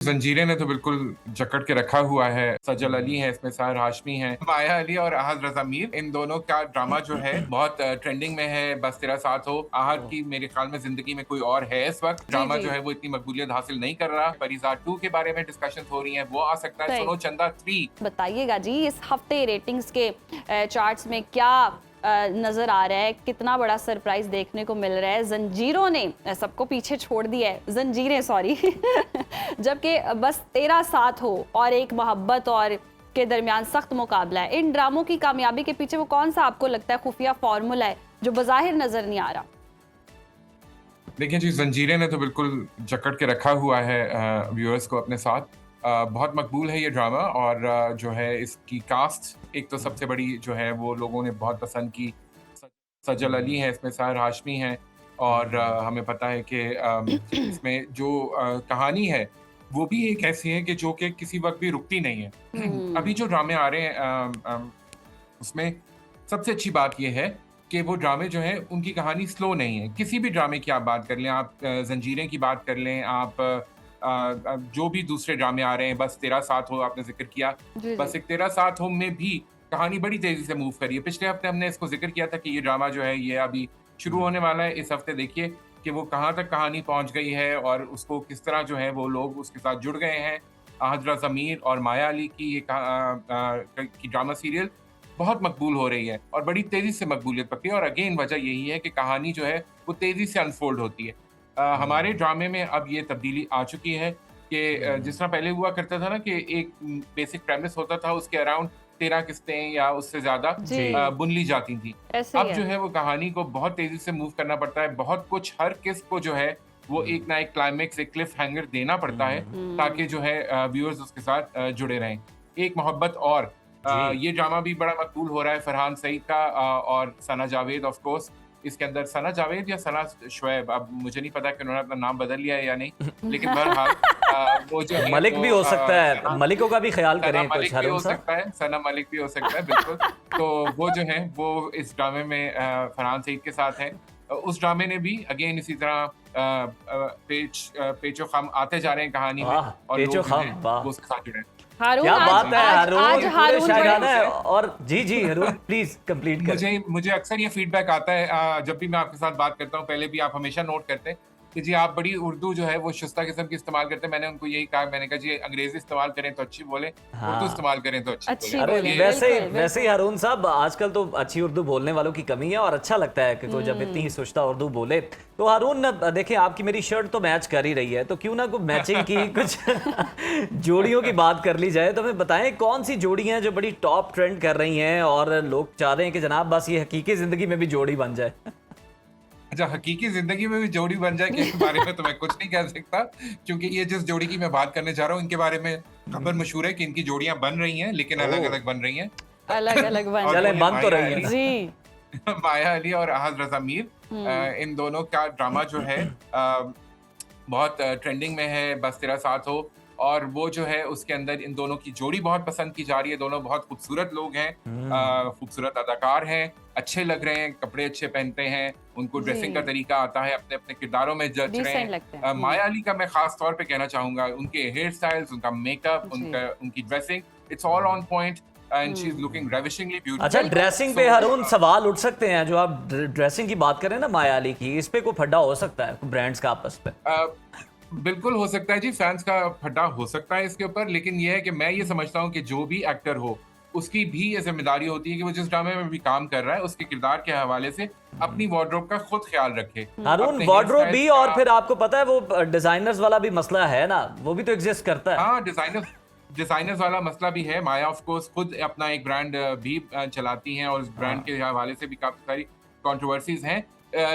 जंजीरें ने तो बिल्कुल जकड़ के रखा हुआ है। सजल अली है इसमें, साहिर हाशमी है, माया अली और अहद रज़ा मीर। इन दोनों का ड्रामा जो है बहुत ट्रेंडिंग में है। बस तेरा साथ हो। अहद की मेरे ख्याल में जिंदगी में कोई और है इस वक्त। जी ड्रामा जी जो है वो इतनी मकबूलियत हासिल नहीं कर रहा। परिज़ा 2 के बारे में डिस्कशन हो रही है, वो आ सकता है। सही सुनो चंदा 3। बताइएगा जी, इस हफ्ते रेटिंग्स के चार्ट्स में क्या नजर आ रहा है, कितना बड़ा सरप्राइज देखने को मिल रहा है। जंजीरों ने सबको पीछे छोड़ दिया है, जंजीरें सॉरी जबकि बस तेरा साथ हो और एक मोहब्बत और के दरमियान सख्त मुकाबला है। इन ड्रामों की कामयाबी के पीछे वो कौन सा आपको लगता है खुफिया फॉर्मूला है जो बज़ाहिर नजर नहीं आ रहा? देखिए जी, जंजीरें ने तो बिल्कुल जकड़ के रखा हुआ है व्यूअर्स को अपने साथ। बहुत मकबूल है ये ड्रामा और जो है इसकी कास्ट एक तो सबसे बड़ी जो है वो लोगों ने बहुत पसंद की। स सजल अली है इसमें, साहिर हाशमी है और हमें पता है कि इसमें जो कहानी है वो भी एक ऐसी है कि किसी वक़्त भी रुकती नहीं है। अभी जो ड्रामे आ रहे हैं उसमें सबसे अच्छी बात ये है कि वो ड्रामे जो हैं उनकी कहानी स्लो नहीं है। किसी भी ड्रामे की आप बात कर लें, आप ज़ंजीरें की बात कर लें, आप जो भी दूसरे ड्रामे आ रहे हैं, बस तेरा साथ हो आपने ज़िक्र किया। जी जी बस एक तेरा साथ हो में भी कहानी बड़ी तेज़ी से मूव कर रही है। पिछले हफ्ते हमने इसको ज़िक्र किया था कि ये ड्रामा जो है ये अभी शुरू होने वाला है। इस हफ्ते देखिए कि वो कहाँ तक कहानी पहुँच गई है और उसको किस तरह जो है वो लोग उसके साथ जुड़ गए हैं। अहद ज़मीर और माया अली की ये की ड्रामा सीरियल बहुत मकबूल हो रही है और बड़ी तेज़ी से मकबूलियत पकड़ी है और अगेन वजह यही है कि कहानी जो है वो तेज़ी से अनफ़ोल्ड होती है। हमारे ड्रामे में अब ये तब्दीली आ चुकी है कि जिस तरह पहले हुआ करता था ना कि एक बेसिक प्रेमिस होता था, उसके अराउंड 13 किस्तें या उससे ज़्यादा जी बुन ली जाती थी। ऐसे ही अब जो है। है वो कहानी को बहुत तेज़ी से मूव करना पड़ता है, बहुत कुछ हर किस्त को जो है वो एक ना एक क्लाइमेक्स, एक क्लिफ़ हैंगर देना पड़ता है ताकि जो है व्यूअर्स उसके साथ जुड़े रहें। एक मोहब्बत और जी। ये ड्रामा भी बड़ा मकबूल हो रहा है फरहान सईद का और सना जावेद ऑफ कोर्स। इसके अंदर सना जावेद या सना शुएब, अब मुझे नहीं पता कि उन्होंने अपना नाम बदल लिया है या नहीं, लेकिन बहरहाल वो जो है मलिक वो भी हो सकता है, सना मलिकों का भी ख्याल सना करें कुछ मलिक भी हारून हो साहब। सकता है, सना मलिक भी हो सकता है, बिल्कुल। तो वो जो है वो इस ड्रामे में फरहान सईद के साथ हैं। उस ड्रामे ने भी अगेन इसी तरह पेचो खम आते जा रहे हैं कहानी में वाह, और पेचो लोग जो खम, हैं वाह! वो उसके साथ जुड़े हैं। हारून क्या आज बात है आज आज हारून, पूरे हारून शायराना है। बड़े और जी, जी, हारून प्लीज़ कंप्लीट करें। मुझे मुझे अक्सर ये फीडबैक आता है जब भी मैं आपके साथ बात करता हूँ, पहले भी आप हमेशा नोट करते हैं कि जी आप बड़ी उर्दू जो है वो शुस्ता किस्म की इस्तेमाल करते हैं। मैंने उनको यही कहा, मैंने कहा जी अंग्रेजी इस्तेमाल करें तो अच्छी बोलें, उर्दू हाँ। इस्तेमाल करें तो अच्छी बोलें। अच्छी अरे अब बोलें, ये बिल्कुल वैसे ही बिल्कुल। हारून साहब, आजकल तो अच्छी उर्दू बोलने वालों की कमी है और अच्छा लगता है कि कोई जब इतनी शुश्ता उर्दू बोले। तो हारून, देखिए आपकी मेरी शर्ट तो मैच कर ही रही है, तो क्यों ना कोई मैचिंग की कुछ जोड़ियों की बात कर ली जाए। तो हमें बताएं कौन सी जोड़ी हैं जो बड़ी टॉप ट्रेंड कर रही हैं और लोग चाह रहे हैं कि जनाब बस ये हकीकी जिंदगी में भी जोड़ी बन जाए। अच्छा, हकीकी ज़िंदगी में भी जोड़ी बन जाए कि इसके बारे में तो मैं कुछ नहीं कह सकता, क्योंकि ये जिस जोड़ी की मैं बात करने जा रहा हूँ, इनके बारे में खबर मशहूर है कि इनकी जोड़ियाँ बन रही हैं, लेकिन ओह! अलग-अलग बन रही हैं। अलग अलग बन और रही वो चलें, है बन तो माया रही है अली ना। जी। माया अली और अहद रज़ा मीर। इन दोनों का ड्रामा जो है बहुत ट्रेंडिंग में है, बस तेरा साथ हो। और वो जो है उसके अंदर इन दोनों की जोड़ी बहुत पसंद की जा रही है। दोनों बहुत खूबसूरत लोग हैं, खूबसूरत अदाकार हैं, अच्छे लग रहे हैं, कपड़े अच्छे पहनते हैं, उनको ड्रेसिंग का जी तरीका आता है, अपने-अपने किरदारों में जच रहे डिसेंट हैं। लगते हैं। माया अली का मैं ख़ास तौर पे कहना चाहूँगा, उनके हेयर स्टाइल्स, उनका मेकअप, जी उनकी dressing, it's all on point and she is looking ravishingly अच्छा, ब्यूटीफुल। बिल्कुल ड्रेसिंग सो पे हारून सवाल उठ सकते हैं। जो आप ड्रेसिंग की बात करें ना माया अली की, इस पे कोई फड्डा हो सकता है ब्रांड्स का आपस में? बिल्कुल हो सकता है जी, फैन्स का फड्डा हो सकता है इसके ऊपर, लेकिन ये है कि मैं ये समझता हूँ कि जो भी एक्टर हो, उसकी भी ये ज़िम्मेदारी होती है कि वो जिस ड्रामे में भी काम कर रहा है, उसके किरदार के हवाले से अपनी वार्डरोब का खुद ख्याल रखे। हारून, अपने हेयर वार्डरोब स्टाइल्स भी, और का। फिर आपको पता है वो डिजाइनर्स वाला भी मसला है ना, वो भी तो एग्जिस्ट करता है। हाँ, डिज़ाइनर्स वाला मसला भी है। माया ऑफ कोर्स खुद अपना एक ब्रांड भी चलाती हैं और उस ब्रांड हाँ। के हवाले से भी काफ़ी सारी कंट्रोवर्सीज़ हैं।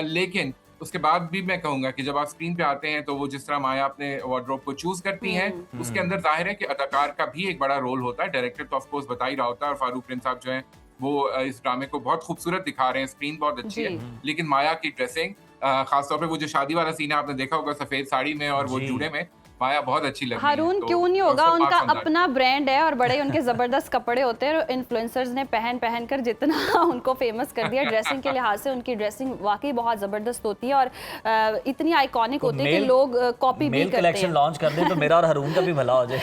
लेकिन उसके बाद भी मैं कहूँगा कि जब आप स्क्रीन पे आते हैं, तो वो जिस तरह माया अपने वार्डरोब को चूज़ करती हैं, उसके अंदर ज़ाहिर है कि अदाकार का भी एक बड़ा रोल होता है। डायरेक्टर तो ऑफ कोर्स बता ही रहा होता है और फारूक प्रिंस साहब जो हैं, वो इस ड्रामे को बहुत खूबसूरत दिखा रहे हैं, स्क्रीन बहुत अच्छी है। जी लेकिन माया की ड्रेसिंग, ख़ास तौर पे वो जो शादी वाला सीन है, आपने देखा होगा सफ़ेद साड़ी में और वो जी। जूड़े में, माया बहुत अच्छी लगी है, हारून तो क्यों नहीं होगा, उसको उनका pass on that। अपना ब्रांड है और बड़े उनके जबरदस्त कपड़े होते हैं। इन्फ्लुएंसर्स ने पहन पहन कर जितना उनको फेमस कर दिया, ड्रेसिंग के लिहाज से उनकी ड्रेसिंग वाकई बहुत जबरदस्त होती है और इतनी आइकॉनिक तो होती है कि मेल- लोग कॉपी भी मेल करते कलेक्शन हैं। लॉन्च कर दें तो मेरा और रून का भी भला हो जाए।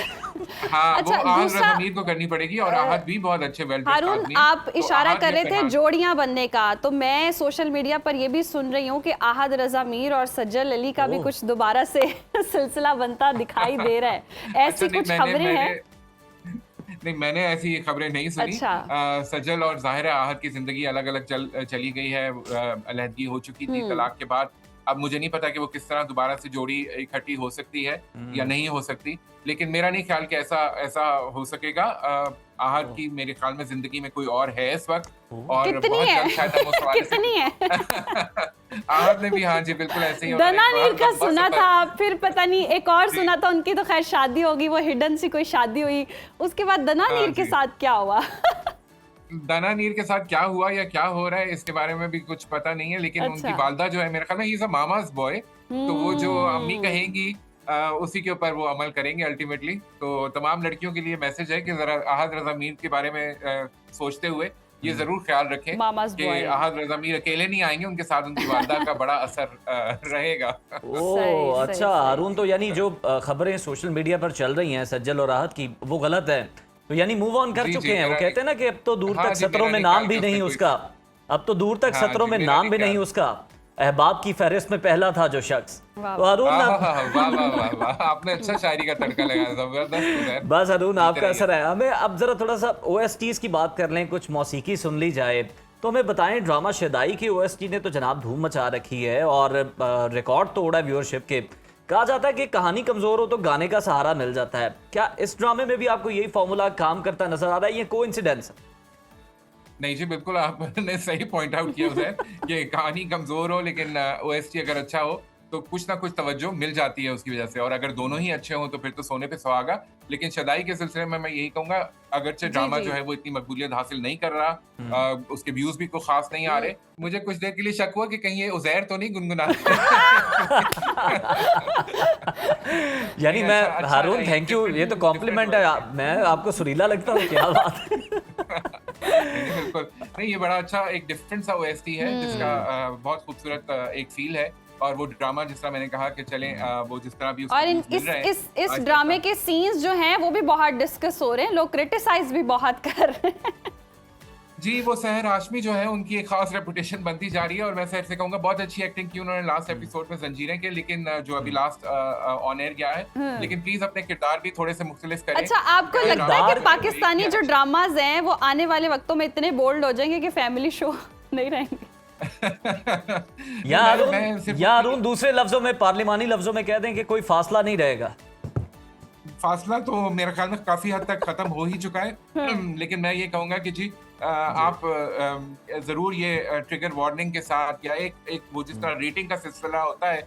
हाँ, अच्छा, वो आहद दूसरा- रज़ा मीर को करनी पड़ेगी और आहद भी बहुत अच्छे वेल ड्रेस्ड हारून, आदमी हैं। आप तो इशारा आहद कर या रहे थे फरहान- जोड़ियां बनने का, तो मैं सोशल मीडिया पर ये भी सुन रही हूँ कि आहद रजा मीर और सज्जल अली का भी ओह। कुछ दोबारा से सिलसिला बनता दिखाई दे रहा है। ऐसी अच्छा, नहीं, कुछ खबरें हैं? नहीं, मैंने ऐसी खबरें नहीं सुनी। अच्छा। सजल और ज़ाहिर है आहद की जिंदगी अलग अलग चली गई है, अलहदगी हो चुकी थी तलाक के बाद। अब मुझे नहीं पता कि वो किस तरह दोबारा से जोड़ी इकट्ठी हो सकती है या नहीं हो सकती, लेकिन मेरा नहीं ख्याल कि ऐसा हो सकेगा। आहद की मेरे ख्याल में जिंदगी में कोई और है इस वक्त, और कितनी बहुत है? जल्द शायद हम उस हवाले से कितनी है? आहद ने भी, हाँ जी बिल्कुल ऐसे ही। दना उन्होंने नीर एक का लंबा सुना सफर- था, फिर पता नहीं एक और जी। सुना था उनकी, तो खैर शादी होगी, वो हिडन सी कोई शादी हुई, उसके बाद दना हाँ नीर के जी। साथ क्या हुआ? दाना नीर के साथ क्या हुआ या क्या हो रहा है इसके बारे में भी कुछ पता नहीं है, लेकिन अच्छा। उनकी वालदा जो है मेरे ख्याल में he is a mama's boy, तो वो जो अम्मी कहेंगी उसी के ऊपर वो अमल करेंगे अल्टीमेटली। तो तमाम लड़कियों के लिए मैसेज है कि जरा आहद रज़ा मीर के बारे में सोचते हुए ये जरूर ख्याल रखें मामाज कि बॉय। आहद रज़ा मीर अकेले नहीं आएंगे, उनके साथ उनकी वालदा का बड़ा असर रहेगा। ओह सही, अच्छा सही। हारून, तो यानी जो खबरें सोशल मीडिया पर चल रही हैं सज्जल और राहत की, वो गलत है, तो यानी मूव ऑन कर जी, चुके जी, हैं। वो मेरा कहते हैं ना कि अब तो दूर हाँ तक जी, सत्रों मेरा में नहीं नाम ख्याल भी कि नहीं उसमें उसका, अब तो दूर तक हाँ सत्रों जी, में मेरा नाम नहीं भी नहीं ख्याल। उसका। अहबाब की फहरिस्त में पहला था जो शख्स। वाह। तो हारून वाह अब- वाह वाह वाह वाह वाह, आपने अच्छा शायरी का तड़का लगाया, जबरदस्त उधर। बस हारून आपका रहिए। असर है। हमें अब जरा थोड़ा सा OSTs की बात कर लें, कुछ मौसीकी सुन ली जाए। तो हमें बताएं, ड्रामा शदाई की OST ने तो जनाब धूम मचा रखी है और रिकॉर्ड तोड़ा व्यूअरशिप के। कहा जाता है कि कहानी कमजोर हो तो गाने का सहारा मिल जाता है। क्या इस ड्रामे में भी आपको यही फॉर्मूला काम करता नजर आ रहा है? ये कोइंसिडेंस? नहीं जी, बिल्कुल आपने सही पॉइंट आउट किया उसे कि कहानी कमजोर हो लेकिन ओएसटी अगर अच्छा हो तो कुछ ना कुछ तवज्जो मिल जाती है उसकी वजह से, और अगर दोनों ही अच्छे हों तो फिर तो सोने पे सुहागा। लेकिन शदाई के सिलसिले में मैं यही कहूंगा, अगरचे जी, ड्रामा जी। जो है वो इतनी मकबूलियत हासिल नहीं कर रहा, उसके व्यूज भी कोई खास नहीं आ रहे, मुझे कुछ देर के लिए शक हुआ कि कहीं ये उजैर तो नहीं गुनगुना यानी नहीं, मैं अच्छा हारून है, थैंक यू, ये तो कॉम्प्लीमेंट है। मैं आपको सुरीला लगता हूँ, क्या बात है। बिल्कुल नहीं, ये बड़ा अच्छा एक डिफरेंट सा ओएसटी है जिसका बहुत खूबसूरत एक फील है, और वो ड्रामा जिस तरह मैंने कहा कि चले वो जिस तरह भी उसको और views मिल रहे हैं, इस आज ड्रामे तक। के सीन्स जो हैं वो भी बहुत डिस्कस हो रहे हैं, लोग क्रिटिसाइज भी बहुत कर रहे हैं। जी, वो सहर हाशमी जो है उनकी एक खास रेपुटेशन बनती जा रही है, और मैं सहर से कहूंगा बहुत अच्छी एक्टिंग की उन्होंने लास्ट एपिसोड में जंजीरें के, लेकिन जो अभी लास्ट ऑन एयर गया है, लेकिन प्लीज अपने किरदार भी थोड़े से मुख्तलिफ करें। अच्छा, आपको किरदार लगता है कि जो पाकिस्तानी एक जो अच्छा- ड्रामाज हैं वो आने वाले वक्तों में इतने बोल्ड हो जाएंगे कि फैमिली शो नहीं रहेंगे? या अरुण दूसरे लफ्जों में, पार्लिमानी लफ्जों में कह दें कि कोई फासला नहीं रहेगा। फासला तो मेरे ख्याल में काफी हद तक खत्म हो ही चुका है, लेकिन मैं ये कहूंगा कि जी आप जरूर ये ट्रिगर वार्निंग के साथ, या एक वो जिस तरह रेटिंग का सिलसिला होता है,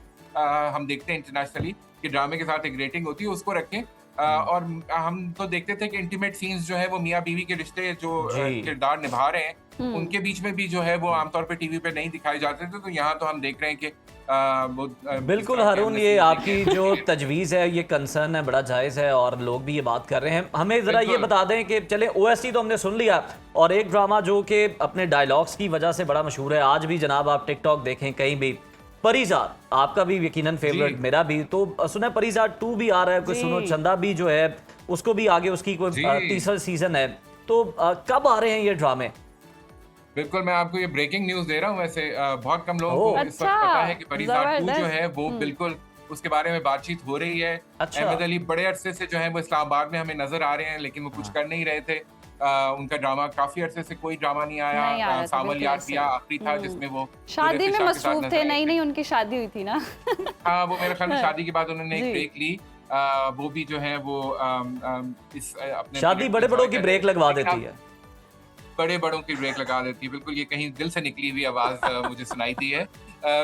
हम देखते हैं इंटरनेशनली कि ड्रामे के साथ एक रेटिंग होती है, उसको रखें। और हम तो देखते थे कि इंटीमेट सीन्स जो है वो मियाँ बीवी के रिश्ते जो जी। किरदार निभा रहे हैं उनके बीच में भी जो है वो आमतौर पे टीवी पे नहीं दिखाए जाते थे, तो यहाँ तो हम देख रहे हैं कि वो बिल्कुल हारून, ये आपकी जो तजवीज़ है ये कंसर्न है, बड़ा जायज़ है, और लोग भी ये बात कर रहे हैं। हमें ज़रा ये बिल्कुल। बता दें कि चले OST तो हमने सुन लिया, और एक ड्रामा जो कि अपने डायलॉग्स की वजह से बड़ा मशहूर है, आज भी जनाब आप टिकटॉक देखें कहीं भी, परिज़ाद, आपका भी यकीनन फेवरेट, जी। मेरा भी, तो सुना है परिज़ाद 2 भी आ रहा है, कोई जी। सुनो चंदा भी जो है उसको भी आगे उसकी कोई जी। तीसरा सीजन है, तो कब आ रहे हैं ये ड्रामे? बिल्कुल, मैं आपको ये ब्रेकिंग न्यूज दे रहा हूँ। वैसे बहुत कम लोगों ओह। को इस वक्त अच्छा, पता है कि परिज़ाद 2 जो जबरदस्त। है वो बिल्कुल उसके बारे में बातचीत हो रही है। अच्छा। अहमद अली बड़े अरसे से जो है वो इस्लामाबाद में हमें नजर आ रहे हैं, लेकिन वो कुछ कर नहीं रहे थे। उनका ड्रामा काफी अरसे से कोई ड्रामा नहीं नहीं आ रहा आया। था, सावल बिल्कुल यार ऐसे। पिया आखिरी था जिसमें वो शादी में सूरज शाह के साथ मसरूफ नजर थे, आए नई थे। नई उनकी शादी हुई थी ना। हाँ, वो मेरे ख्याल में शादी के बाद उन्होंने जी। एक ब्रेक ली। वो भी जो है वो इस अपने शादी बड़े बड़ों की ब्रेक लगवा देती है। बड़े बड़ों की ब्रेक लगा देती है, बिल्कुल ये कहीं दिल से निकली हुई आवाज मुझे सुनाई दी है।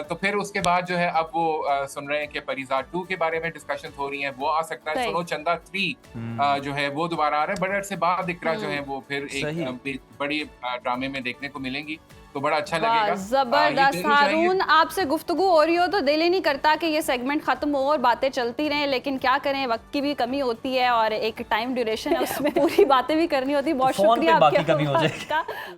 तो फिर उसके बाद जो है अब वो सुन रहे हैं कि परिज़ाद 2 के बारे में डिस्कशन हो रही हैं, वो आ सकता है। सही। सुनो चंदा 3 जो है वो दोबारा आ रहा है, बड़े अरसे बाद इकरा जो है वो फिर सही। एक बड़ी ड्रामे में देखने को मिलेंगी। तो बड़ा अच्छा वाह, लगेगा। जबरदस्त। ये दोनों जो है ये- हारून, आपसे गुफ्तगू हो रही हो तो दिल ही नहीं करता कि ये सेगमेंट खत्म हो और बातें चलती रहें, लेकिन क्या करें, वक्त की भी कमी होती है और एक टाइम ड्यूरेशन है, उसमें पूरी बातें भी करनी होती है। बहुत फोन पे शुक्रिया बाकी आपके कमी हो वक्त जाएगी। का।